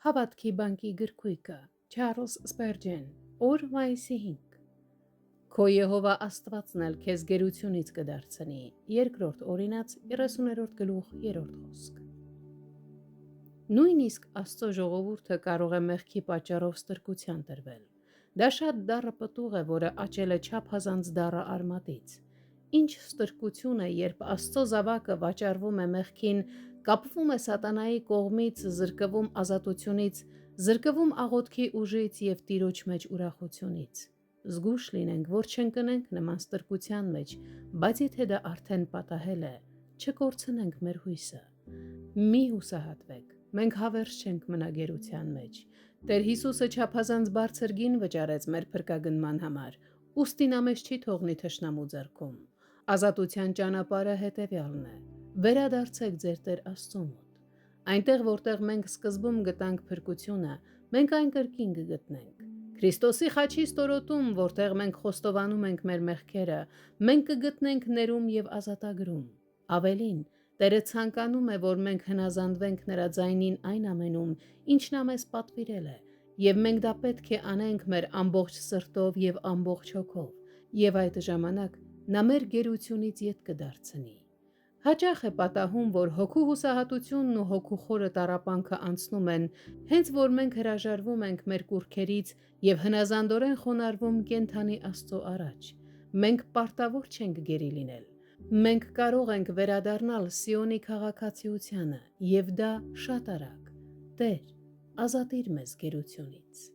Հավատքի բանկի գրքույկը Չարլզ Սպերջեն օր մայիսի 5 Քո Եհովա Աստվածն էլ քեզ գերությունից կդարձնի երկրորդ օրինաց 30-րդ գլուխ 3-րդ խոսք Նույնիսկ Աստծո ժողովուրդը կարող է մեղքի պատճառով ստրկության տրվել դա շատ դառը պտուղ է որը աճել է չափազանց դառը արմատից Ինչ ստրկություն է երբ Աստծո զավակը վաճառվում է մեղքին կապվում է սատանայի կողմից զրկվում ազատությունից, զրկվում աղոթքի ուժից և Տիրոջ մեջ ուրախությունից։ Զգույշ լինենք, որ չընկնենք նման ստրկության մեջ, բայց եթե դա արդեն պատահել է, չկորցնենք մեր հույսը։ Մի հուսահատվեք, մենք հավերժ չենք մնա գերության մեջ։ Տեր Հիսուսը չափազանց բարձր գին վճարեց մեր փրկագնման համար, ուստի նա մեզ չի թողնի թշնամու ձեռքում։ Ազատության ճանապարհը հետևյալն է. վերադարձեք ձեր Տեր Աստծո մոտ։ Այնտեղ, որտեղ մենք սկզբում գտանք փրկությունը, մենք այն կրկին կգտնենք։ Քրիստոսի խաչի ստորոտում, որտեղ մենք խոստովանում ենք մեր մեղքերը, մենք կգտնենք ներում և ազատագրում։ Ավելին, Տերը ցանկանում է, որ մենք հնազանդվենք նրա ձայնին այն ամենում, ինչ նա մեզ պատվիրել է, և մենք դա պետք է անենք մեր ամբողջ սրտով և ամբողջ հոգով, և այդ ժամանակ նա մեր գերությունից ետ կդարձնի։ Հաճախ է պատահում, որ հոգու հուսահատությունն ու հոգու խորը տառապանքը անցնում են, հենց որ մենք հրաժարվում ենք մեր կուռքերից և հնազանդորեն խոնարհվում կենդանի Աստծո առաջ։ Մենք պարտավոր չենք գերի լինել։ Մենք կարող ենք վերադառնալ Սիոնի քաղաքացիությանը, և դա շատ արագ։ Տեր, ազատիր մեզ գերությունից։